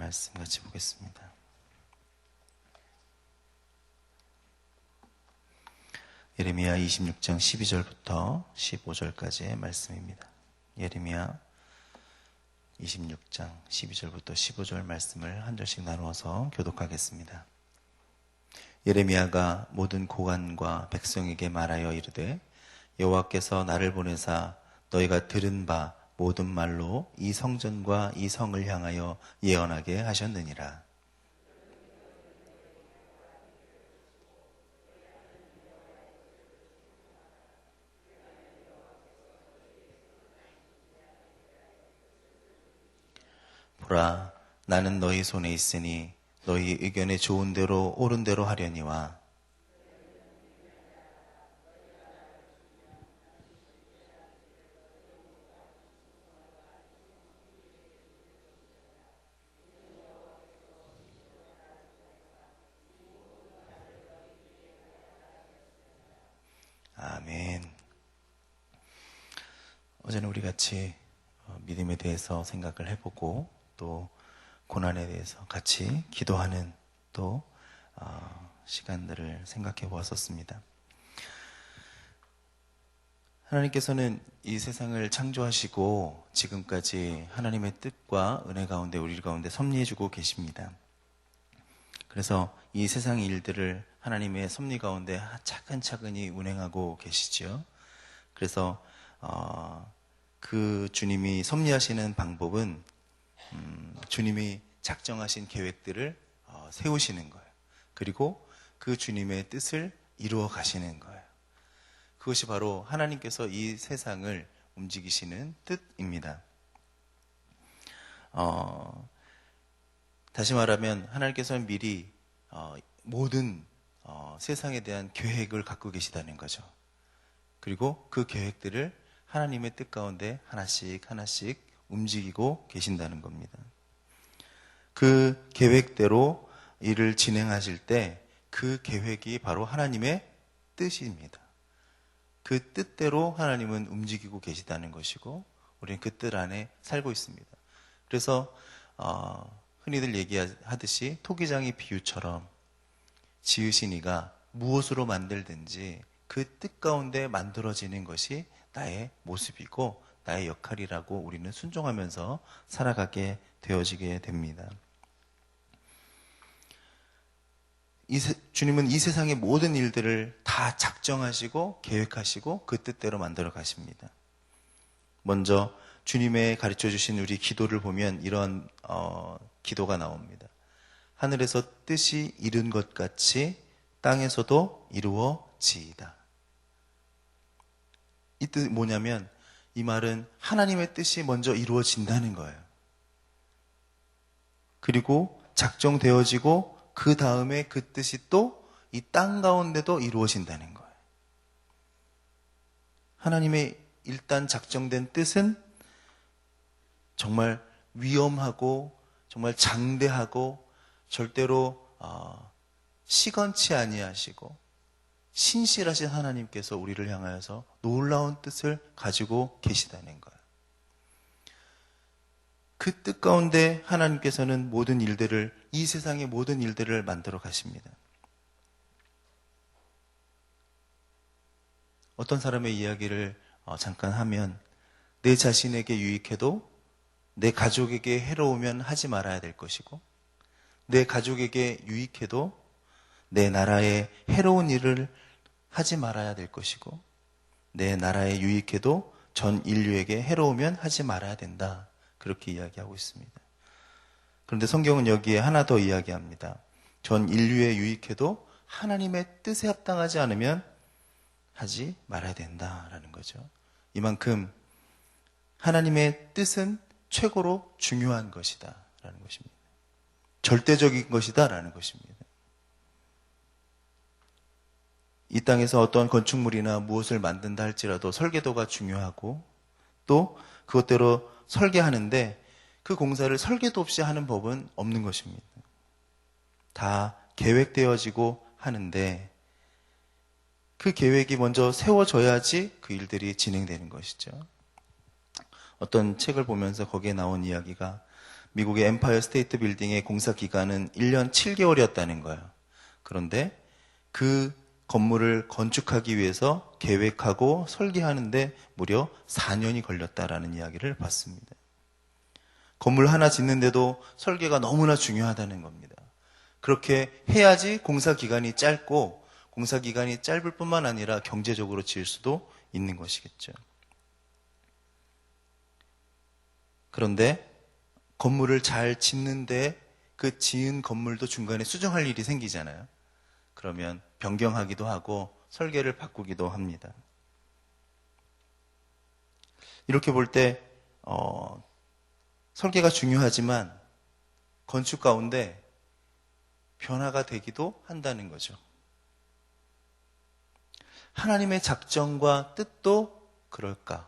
말씀 같이 보겠습니다. 예레미야 26장 12절부터 15절까지의 말씀입니다. 예레미야 26장 12절부터 15절 말씀을 한 절씩 나누어서 교독하겠습니다. 예레미야가 모든 고관과 백성에게 말하여 이르되 여호와께서 나를 보내사 너희가 들은 바 모든 말로 이 성전과 이 성을 향하여 예언하게 하셨느니라. 보라, 나는 너희 손에 있으니 너희 의견에 좋은 대로 옳은 대로 하려니와 아멘. 어제는 우리 같이 믿음에 대해서 생각을 해보고 또 고난에 대해서 같이 기도하는 또 시간들을 생각해 보았었습니다. 하나님께서는 이 세상을 창조하시고 지금까지 하나님의 뜻과 은혜 가운데 우리 가운데 섭리해 주고 계십니다. 그래서 이 세상의 일들을 하나님의 섭리 가운데 차근차근히 운행하고 계시죠. 그래서 그 주님이 섭리하시는 방법은 주님이 작정하신 계획들을 세우시는 거예요. 그리고 그 주님의 뜻을 이루어 가시는 거예요. 그것이 바로 하나님께서 이 세상을 움직이시는 뜻입니다. 다시 말하면 하나님께서는 미리 모든 세상에 대한 계획을 갖고 계시다는 거죠. 그리고 그 계획들을 하나님의 뜻 가운데 하나씩 하나씩 움직이고 계신다는 겁니다. 그 계획대로 일을 진행하실 때 그 계획이 바로 하나님의 뜻입니다. 그 뜻대로 하나님은 움직이고 계시다는 것이고 우리는 그 뜻 안에 살고 있습니다. 그래서 흔히들 얘기하듯이 토기장의 비유처럼 지으신 이가 무엇으로 만들든지 그 뜻 가운데 만들어지는 것이 나의 모습이고 나의 역할이라고 우리는 순종하면서 살아가게 되어지게 됩니다. 주님은 이 세상의 모든 일들을 다 작정하시고 계획하시고 그 뜻대로 만들어 가십니다. 먼저 주님의 가르쳐 주신 우리 기도를 보면 이런 기도가 나옵니다. 하늘에서 뜻이 이룬 것 같이 땅에서도 이루어지이다. 이 뜻이 뭐냐면 이 말은 하나님의 뜻이 먼저 이루어진다는 거예요. 그리고 작정되어지고 그 다음에 그 뜻이 또 이 땅 가운데도 이루어진다는 거예요. 하나님의 일단 작정된 뜻은 정말 위엄하고 정말 장대하고 절대로 시건치 아니하시고 신실하신 하나님께서 우리를 향하여서 놀라운 뜻을 가지고 계시다는 거예요. 그 뜻 가운데 하나님께서는 모든 일들을, 이 세상의 모든 일들을 만들어 가십니다. 어떤 사람의 이야기를 잠깐 하면 내 자신에게 유익해도 내 가족에게 해로우면 하지 말아야 될 것이고 내 가족에게 유익해도 내 나라에 해로운 일을 하지 말아야 될 것이고 내 나라에 유익해도 전 인류에게 해로우면 하지 말아야 된다. 그렇게 이야기하고 있습니다. 그런데 성경은 여기에 하나 더 이야기합니다. 전 인류에 유익해도 하나님의 뜻에 합당하지 않으면 하지 말아야 된다라는 거죠. 이만큼 하나님의 뜻은 최고로 중요한 것이다 라는 것입니다. 절대적인 것이다 라는 것입니다. 이 땅에서 어떤 건축물이나 무엇을 만든다 할지라도 설계도가 중요하고 또 그것대로 설계하는데 그 공사를 설계도 없이 하는 법은 없는 것입니다. 다 계획되어지고 하는데 그 계획이 먼저 세워져야지 그 일들이 진행되는 것이죠. 어떤 책을 보면서 거기에 나온 이야기가 미국의 엠파이어 스테이트 빌딩의 공사 기간은 1년 7개월이었다는 거예요. 그런데 그 건물을 건축하기 위해서 계획하고 설계하는데 무려 4년이 걸렸다라는 이야기를 봤습니다. 건물 하나 짓는데도 설계가 너무나 중요하다는 겁니다. 그렇게 해야지 공사 기간이 짧고 공사 기간이 짧을 뿐만 아니라 경제적으로 지을 수도 있는 것이겠죠. 그런데 건물을 잘 짓는데 그 지은 건물도 중간에 수정할 일이 생기잖아요. 그러면 변경하기도 하고 설계를 바꾸기도 합니다. 이렇게 볼 때 설계가 중요하지만 건축 가운데 변화가 되기도 한다는 거죠. 하나님의 작정과 뜻도 그럴까요?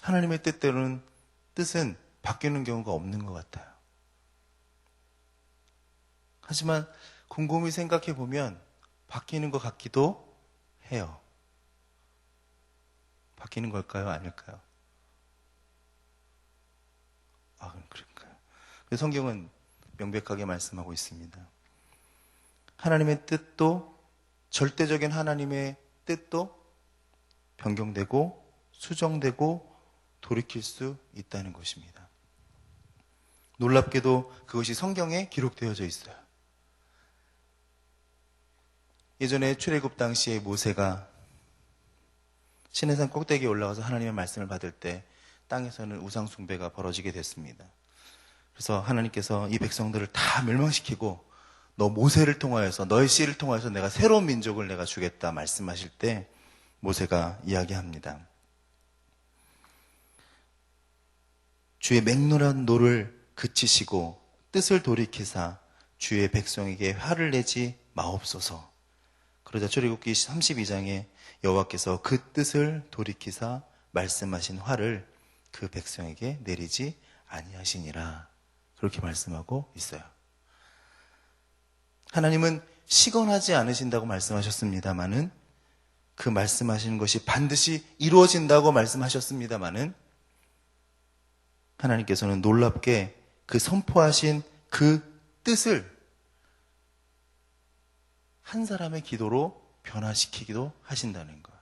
하나님의 뜻은 바뀌는 경우가 없는 것 같아요. 하지만 곰곰이 생각해 보면 바뀌는 것 같기도 해요. 바뀌는 걸까요? 아닐까요? 그럴까요? 그래서 성경은 명백하게 말씀하고 있습니다. 하나님의 뜻도, 절대적인 하나님의 뜻도 변경되고 수정되고 돌이킬 수 있다는 것입니다. 놀랍게도 그것이 성경에 기록되어져 있어요. 예전에 출애굽 당시에 모세가 시내산 꼭대기에 올라가서 하나님의 말씀을 받을 때 땅에서는 우상 숭배가 벌어지게 됐습니다. 그래서 하나님께서 이 백성들을 다 멸망시키고 너 모세를 통하여서 너의 씨를 통하여서 내가 새로운 민족을 내가 주겠다 말씀하실 때 모세가 이야기합니다. 주의 맹렬한 노를 그치시고 뜻을 돌이키사 주의 백성에게 화를 내지 마옵소서. 그러자 출애굽기 32장에 여호와께서 그 뜻을 돌이키사 말씀하신 화를 그 백성에게 내리지 아니하시니라. 그렇게 말씀하고 있어요. 하나님은 시건하지 않으신다고 말씀하셨습니다마는 그 말씀하시는 것이 반드시 이루어진다고 말씀하셨습니다마는 하나님께서는 놀랍게 그 선포하신 그 뜻을 한 사람의 기도로 변화시키기도 하신다는 거예요.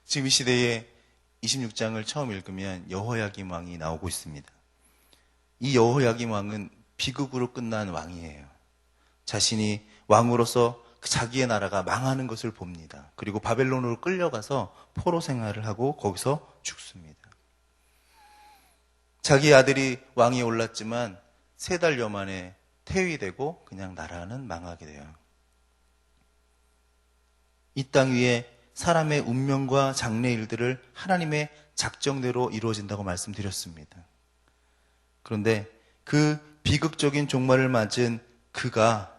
지금 이 시대에 26장을 처음 읽으면 여호야김 왕이 나오고 있습니다. 이 여호야김 왕은 비극으로 끝난 왕이에요. 자신이 왕으로서 자기의 나라가 망하는 것을 봅니다. 그리고 바벨론으로 끌려가서 포로 생활을 하고 거기서 죽습니다. 자기 아들이 왕이 올랐지만 3달여 만에 퇴위되고 그냥 나라는 망하게 돼요. 이 땅 위에 사람의 운명과 장래일들을 하나님의 작정대로 이루어진다고 말씀드렸습니다. 그런데 그 비극적인 종말을 맞은 그가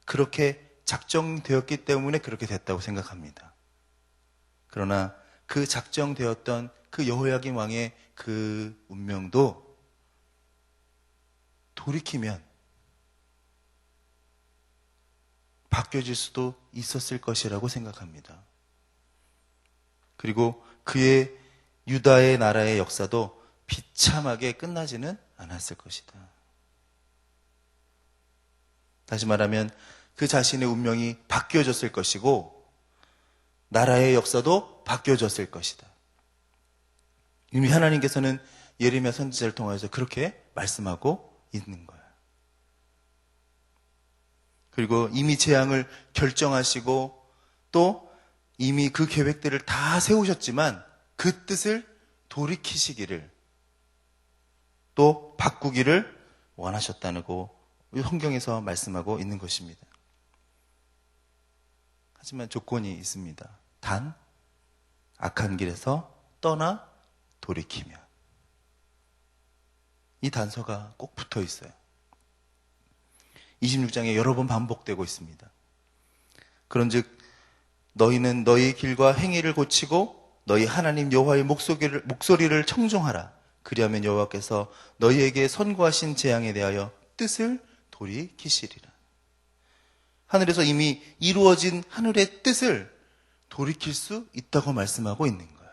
그렇게 작정되었기 때문에 그렇게 됐다고 생각합니다. 그러나 그 작정되었던 그 여호야김 왕의 그 운명도 돌이키면 바뀌어질 수도 있었을 것이라고 생각합니다. 그리고 그의 유다의 나라의 역사도 비참하게 끝나지는 않았을 것이다. 다시 말하면 그 자신의 운명이 바뀌어졌을 것이고 나라의 역사도 바뀌어졌을 것이다. 이미 하나님께서는 예레미야 선지자를 통해서 그렇게 말씀하고 있는 거예요. 그리고 이미 재앙을 결정하시고 또 이미 그 계획들을 다 세우셨지만 그 뜻을 돌이키시기를 또 바꾸기를 원하셨다고 성경에서 말씀하고 있는 것입니다. 하지만 조건이 있습니다. 단 악한 길에서 떠나 돌이키면. 이 단서가 꼭 붙어 있어요. 26장에 여러 번 반복되고 있습니다. 그런즉 너희는 너희 길과 행위를 고치고 너희 하나님 여호와의 목소리를 청종하라. 그리하면 여호와께서 너희에게 선고하신 재앙에 대하여 뜻을 돌이키시리라. 하늘에서 이미 이루어진 하늘의 뜻을 돌이킬 수 있다고 말씀하고 있는 거예요.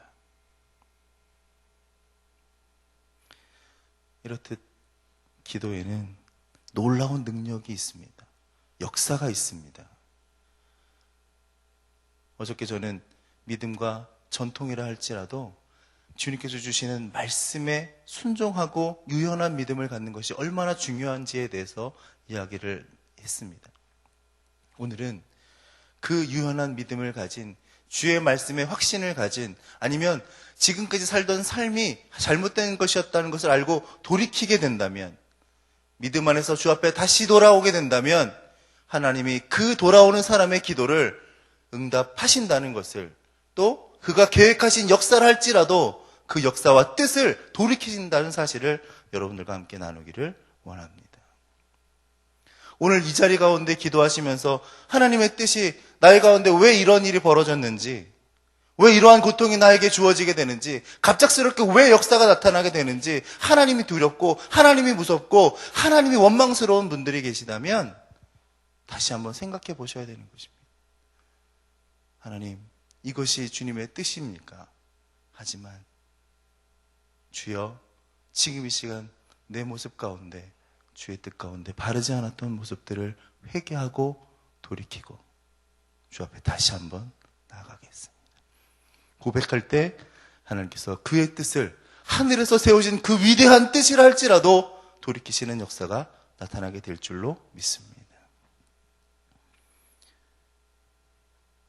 이렇듯 기도에는 놀라운 능력이 있습니다. 역사가 있습니다. 어저께 저는 믿음과 전통이라 할지라도 주님께서 주시는 말씀에 순종하고 유연한 믿음을 갖는 것이 얼마나 중요한지에 대해서 이야기를 했습니다. 오늘은 그 유연한 믿음을 가진, 주의 말씀에 확신을 가진, 아니면 지금까지 살던 삶이 잘못된 것이었다는 것을 알고 돌이키게 된다면, 믿음 안에서 주 앞에 다시 돌아오게 된다면 하나님이 그 돌아오는 사람의 기도를 응답하신다는 것을, 또 그가 계획하신 역사를 할지라도 그 역사와 뜻을 돌이키신다는 사실을 여러분들과 함께 나누기를 원합니다. 오늘 이 자리 가운데 기도하시면서 하나님의 뜻이 나의 가운데 왜 이런 일이 벌어졌는지, 왜 이러한 고통이 나에게 주어지게 되는지, 갑작스럽게 왜 역사가 나타나게 되는지, 하나님이 두렵고 하나님이 무섭고 하나님이 원망스러운 분들이 계시다면 다시 한번 생각해 보셔야 되는 것입니다. 하나님, 이것이 주님의 뜻입니까? 하지만 주여, 지금 이 시간 내 모습 가운데, 주의 뜻 가운데 바르지 않았던 모습들을 회개하고 돌이키고 주 앞에 다시 한번 나아가겠습니다. 고백할 때 하나님께서 그의 뜻을, 하늘에서 세우신 그 위대한 뜻이라 할지라도 돌이키시는 역사가 나타나게 될 줄로 믿습니다.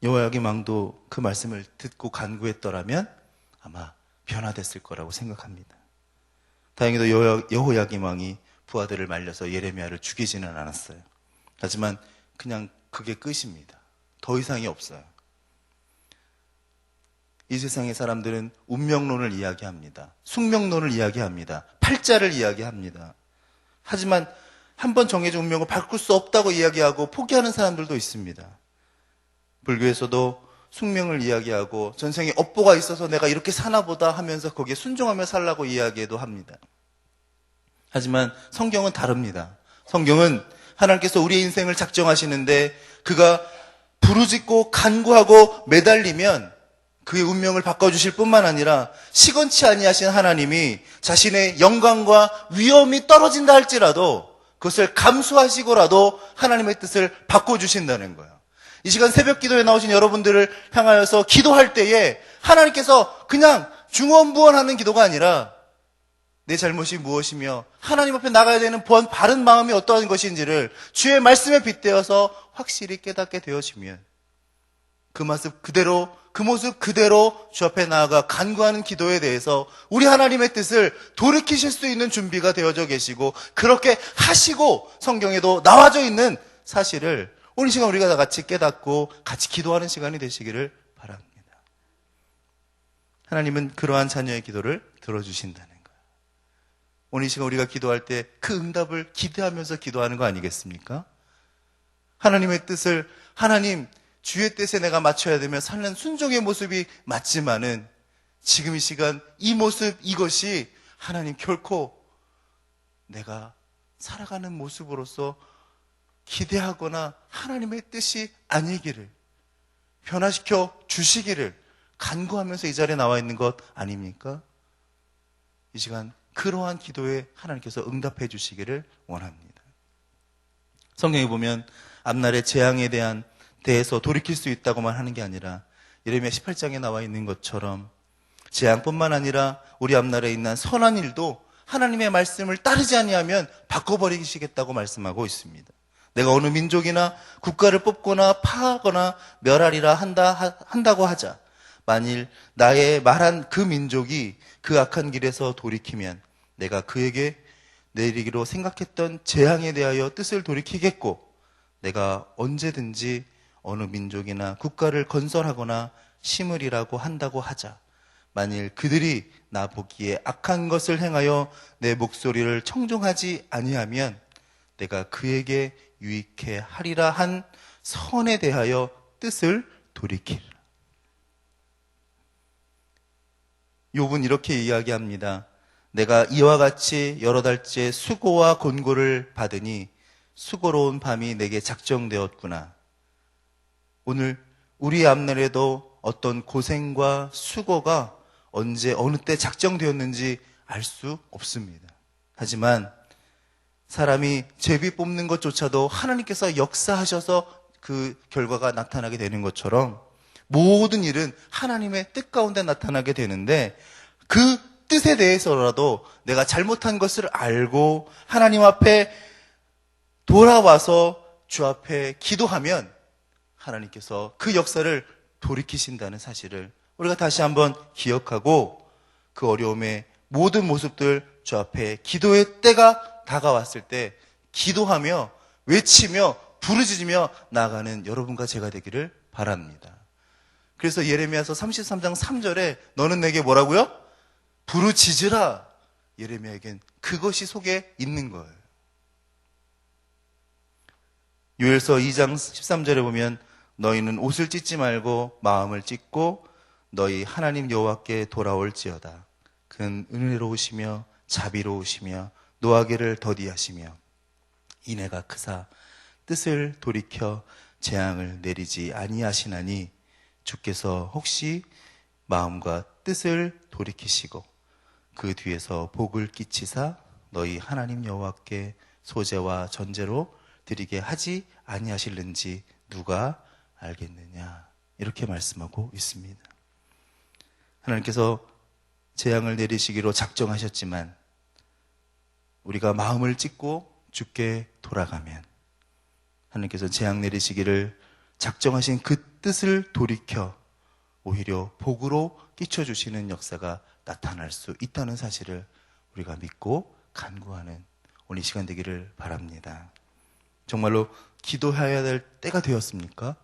여호야김 왕도 그 말씀을 듣고 간구했더라면 아마 변화됐을 거라고 생각합니다. 다행히도 여호야김 왕이 부하들을 말려서 예레미야를 죽이지는 않았어요. 하지만 그냥 그게 끝입니다. 더 이상이 없어요. 이 세상의 사람들은 운명론을 이야기합니다. 숙명론을 이야기합니다. 팔자를 이야기합니다. 하지만 한번 정해진 운명을 바꿀 수 없다고 이야기하고 포기하는 사람들도 있습니다. 불교에서도 숙명을 이야기하고 전생에 업보가 있어서 내가 이렇게 사나보다 하면서 거기에 순종하며 살라고 이야기도 합니다. 하지만 성경은 다릅니다. 성경은 하나님께서 우리의 인생을 작정하시는데 그가 부르짖고 간구하고 매달리면 그의 운명을 바꿔주실 뿐만 아니라 시건치 아니하신 하나님이 자신의 영광과 위엄이 떨어진다 할지라도 그것을 감수하시고라도 하나님의 뜻을 바꿔주신다는 거예요. 이 시간 새벽 기도에 나오신 여러분들을 향하여서 기도할 때에 하나님께서 그냥 중언부언하는 기도가 아니라 내 잘못이 무엇이며 하나님 앞에 나가야 되는 바른 마음이 어떠한 것인지를 주의 말씀에 빗대어서 확실히 깨닫게 되어지면 그 모습 그대로 주 앞에 나아가 간구하는 기도에 대해서 우리 하나님의 뜻을 돌이키실 수 있는 준비가 되어져 계시고 그렇게 하시고 성경에도 나와져 있는 사실을 오늘 시간 우리가 다 같이 깨닫고 같이 기도하는 시간이 되시기를 바랍니다. 하나님은 그러한 자녀의 기도를 들어주신다는 거예요. 오늘 이 시간 우리가 기도할 때 그 응답을 기대하면서 기도하는 거 아니겠습니까? 하나님의 뜻을, 하나님 주의 뜻에 내가 맞춰야 되며 사는 순종의 모습이 맞지만은 지금 이 시간 이 모습, 이것이 하나님 결코 내가 살아가는 모습으로서 기대하거나 하나님의 뜻이 아니기를, 변화시켜 주시기를 간구하면서 이 자리에 나와 있는 것 아닙니까? 이 시간 그러한 기도에 하나님께서 응답해 주시기를 원합니다. 성경에 보면 앞날의 재앙에 대해서 돌이킬 수 있다고만 하는 게 아니라 예레미야 18장에 나와 있는 것처럼 재앙뿐만 아니라 우리 앞날에 있는 선한 일도 하나님의 말씀을 따르지 아니하면 바꿔버리시겠다고 말씀하고 있습니다. 내가 어느 민족이나 국가를 뽑거나 파하거나 멸하리라 한다고 하자. 만일 나의 말한 그 민족이 그 악한 길에서 돌이키면 내가 그에게 내리기로 생각했던 재앙에 대하여 뜻을 돌이키겠고 내가 언제든지 어느 민족이나 국가를 건설하거나 심으리라고 한다고 하자. 만일 그들이 나 보기에 악한 것을 행하여 내 목소리를 청종하지 아니하면 내가 그에게 유익해 하리라 한 선에 대하여 뜻을 돌이키리라. 욥은 이렇게 이야기합니다. 내가 이와 같이 여러 달째 수고와 곤고를 받으니 수고로운 밤이 내게 작정되었구나. 오늘 우리의 앞날에도 어떤 고생과 수고가 언제 어느 때 작정되었는지 알 수 없습니다. 하지만 사람이 제비 뽑는 것조차도 하나님께서 역사하셔서 그 결과가 나타나게 되는 것처럼 모든 일은 하나님의 뜻 가운데 나타나게 되는데, 그 뜻에 대해서라도 내가 잘못한 것을 알고 하나님 앞에 돌아와서 주 앞에 기도하면 하나님께서 그 역사를 돌이키신다는 사실을 우리가 다시 한번 기억하고, 그 어려움의 모든 모습들 주 앞에 기도의 때가 다가왔을 때 기도하며 외치며 부르짖으며 나아가는 여러분과 제가 되기를 바랍니다. 그래서 예레미야서 33장 3절에 너는 내게 뭐라고요? 부르짖으라. 예레미야에겐 그것이 속에 있는 거예요. 요엘서 2장 13절에 보면 너희는 옷을 찢지 말고 마음을 찢고 너희 하나님 여호와께 돌아올지어다. 그는 은혜로우시며 자비로우시며 노하기를 더디하시며 인애가 크사 뜻을 돌이켜 재앙을 내리지 아니하시나니 주께서 혹시 마음과 뜻을 돌이키시고 그 뒤에서 복을 끼치사 너희 하나님 여호와께 소제와 전제로 드리게 하지 아니하실는지 누가 알겠느냐, 이렇게 말씀하고 있습니다. 하나님께서 재앙을 내리시기로 작정하셨지만 우리가 마음을 찢고 주께 돌아가면 하나님께서 재앙 내리시기를 작정하신 그 뜻을 돌이켜 오히려 복으로 끼쳐주시는 역사가 나타날 수 있다는 사실을 우리가 믿고 간구하는 오늘 이 시간 되기를 바랍니다. 정말로 기도해야 될 때가 되었습니까?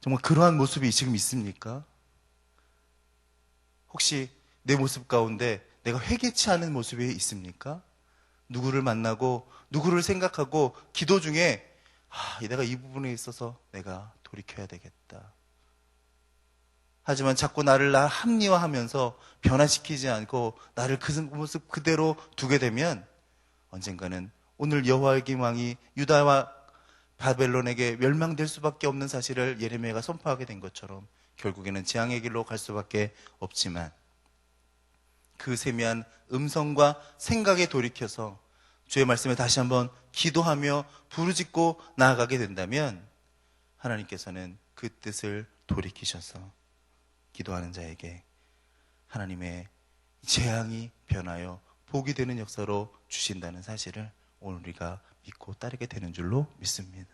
정말 그러한 모습이 지금 있습니까? 혹시 내 모습 가운데 내가 회개치 않은 모습이 있습니까? 누구를 만나고 누구를 생각하고 기도 중에 내가 이 부분에 있어서 내가 돌이켜야 되겠다. 하지만 자꾸 나를 합리화하면서 변화시키지 않고 나를 그 모습 그대로 두게 되면 언젠가는 오늘 여호와의 왕이 유다와 바벨론에게 멸망될 수밖에 없는 사실을 예레미야가 선포하게 된 것처럼 결국에는 재앙의 길로 갈 수밖에 없지만, 그 세미한 음성과 생각에 돌이켜서 주의 말씀에 다시 한번 기도하며 부르짖고 나아가게 된다면 하나님께서는 그 뜻을 돌이키셔서 기도하는 자에게 하나님의 재앙이 변하여 복이 되는 역사로 주신다는 사실을 오늘 우리가 믿고 따르게 되는 줄로 믿습니다.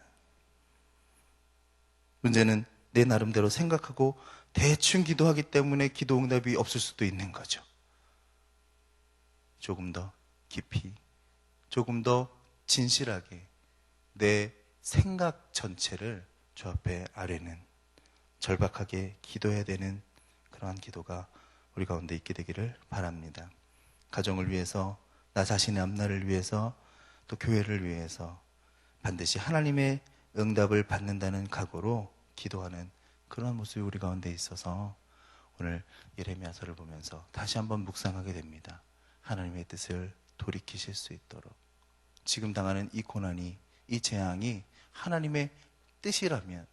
문제는 내 나름대로 생각하고 대충 기도하기 때문에 기도 응답이 없을 수도 있는 거죠. 조금 더 깊이, 조금 더 진실하게 내 생각 전체를 주 앞에 아뢰는, 절박하게 기도해야 되는 그러한 기도가 우리 가운데 있게 되기를 바랍니다. 가정을 위해서, 나 자신의 앞날을 위해서, 또 교회를 위해서 반드시 하나님의 응답을 받는다는 각오로 기도하는 그런 모습이 우리 가운데 있어서 오늘 예레미야서를 보면서 다시 한번 묵상하게 됩니다. 하나님의 뜻을 돌이키실 수 있도록, 지금 당하는 이 고난이, 이 재앙이 하나님의 뜻이라면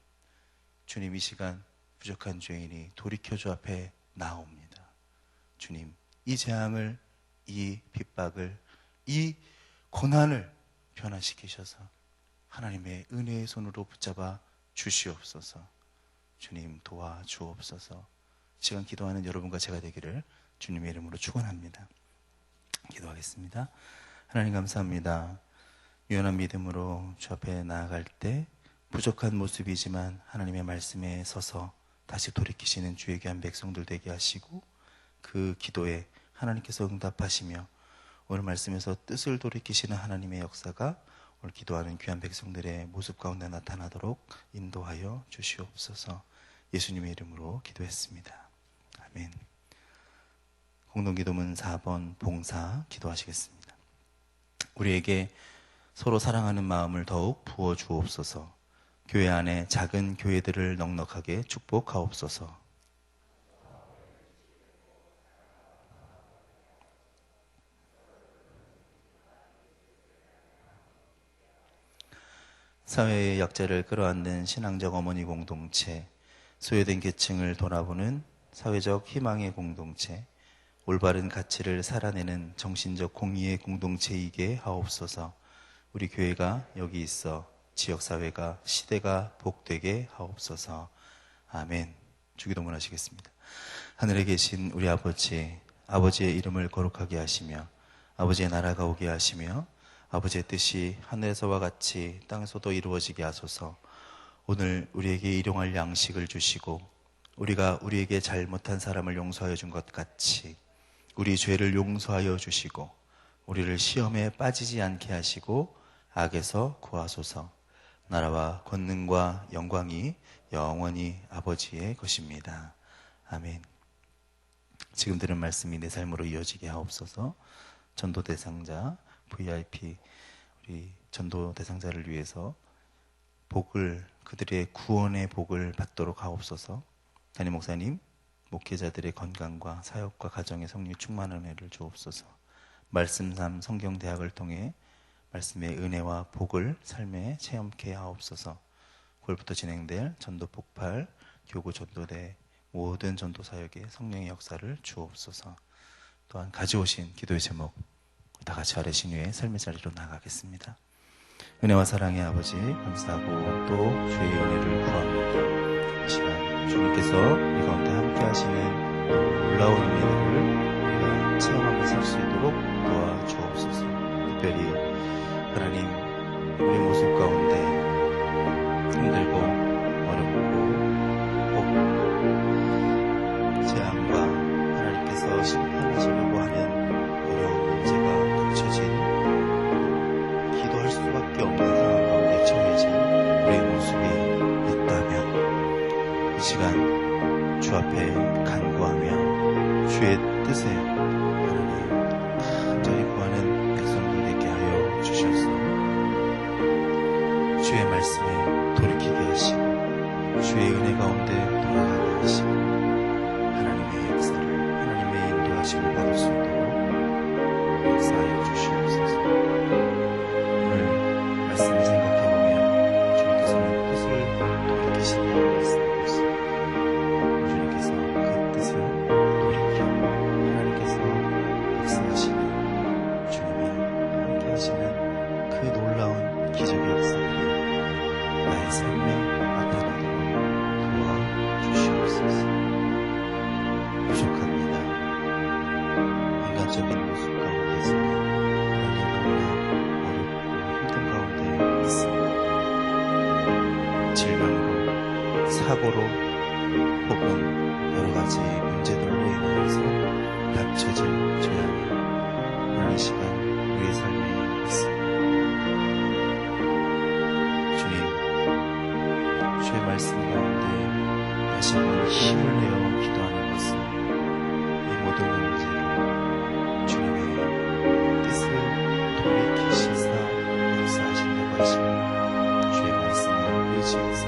주님, 이 시간 부족한 죄인이 돌이켜 주 앞에 나옵니다. 주님, 이 재앙을, 이 핍박을, 이 고난을 변화시키셔서 하나님의 은혜의 손으로 붙잡아 주시옵소서. 주님, 도와주옵소서. 시간 기도하는 여러분과 제가 되기를 주님의 이름으로 축원합니다. 기도하겠습니다. 하나님 감사합니다. 유연한 믿음으로 주 앞에 나아갈 때 부족한 모습이지만 하나님의 말씀에 서서 다시 돌이키시는 주의 귀한 백성들 되게 하시고, 그 기도에 하나님께서 응답하시며 오늘 말씀에서 뜻을 돌이키시는 하나님의 역사가 오늘 기도하는 귀한 백성들의 모습 가운데 나타나도록 인도하여 주시옵소서. 예수님의 이름으로 기도했습니다. 아멘. 공동기도문 4번 봉사 기도하시겠습니다. 우리에게 서로 사랑하는 마음을 더욱 부어주옵소서. 교회 안에 작은 교회들을 넉넉하게 축복하옵소서. 사회의 약자를 끌어안는 신앙적 어머니 공동체, 소외된 계층을 돌아보는 사회적 희망의 공동체, 올바른 가치를 살아내는 정신적 공의의 공동체이게 하옵소서. 우리 교회가 여기 있어 지역사회가 시대가 복되게 하옵소서. 아멘. 주기도문 하시겠습니다. 하늘에 계신 우리 아버지, 아버지의 이름을 거룩하게 하시며 아버지의 나라가 오게 하시며 아버지의 뜻이 하늘에서와 같이 땅에서도 이루어지게 하소서. 오늘 우리에게 일용할 양식을 주시고 우리가 우리에게 잘못한 사람을 용서하여 준 것 같이 우리 죄를 용서하여 주시고 우리를 시험에 빠지지 않게 하시고 악에서 구하소서. 나라와 권능과 영광이 영원히 아버지의 것입니다. 아멘. 지금 들은 말씀이 내 삶으로 이어지게 하옵소서. 전도 대상자 VIP 우리 전도 대상자를 위해서 복을, 그들의 구원의 복을 받도록 하옵소서. 담임 목사님, 목회자들의 건강과 사역과 가정의 성령 충만한 은혜를 주옵소서. 말씀삼 성경대학을 통해 말씀의 은혜와 복을 삶에 체험케 하옵소서. 9월부터 진행될 전도 폭발, 교구 전도대 모든 전도 사역에 성령의 역사를 주옵소서. 또한 가져오신 기도의 제목 다 같이 아뢰신 후에 삶의 자리로 나가겠습니다. 은혜와 사랑의 아버지 감사하고 또 주의 은혜를 구합니다. 이 시간 주님께서 이 가운데 함께 하시는 놀라운 은혜들을 우리가 체험하며 살 수 있도록 도와주옵소서. 특별히 하나님, 우리 모습 가운데 힘들고 어렵고 혹 재앙과 하나님께서 심판하시려고 하는 어려운 문제가 닥쳐진 기도할 수밖에 없는 상황 가운데 처해진 우리의 모습이 있다면 이 시간 주 앞에 간구하며 주의 뜻에 하나님 간절히 구하는 백성들 되게 하여 주셔서 주의 말씀에 돌이키게 하시고 주의 은혜 가운데 돌아가게 하시고 하나님의 역사를, 하나님의 인도하심을 받을 수 있도록 역사하여 주시옵소서. 오늘 말씀을 생각해보면 주님께서는 뜻을 돌이키신다고 말씀하고 있습니다. 주님께서 그 뜻을 돌이켜 하나님께서 역사하시는 주님이 함께 하시는 그 놀라운 기적의 역사들이 나의 삶에 나타나도록 도와주시옵소서. 부족합니다. 인간적인 모습 가운데서 하나님 너무나 어렵고 힘든 가운데 있습니다. 질병으로, 사고로 혹은 여러 가지 문제들로 인하여서 닥쳐진 죄악이 오늘 이 시간 우리의 삶에 있습니다. 주님, 주의 말씀 가운데 다시 한번 힘을 내어 기도하는 것은 이 모든 문제를 주님의 뜻을 돌이키시사 역사하신다고 하시니 주의 말씀을 의지해서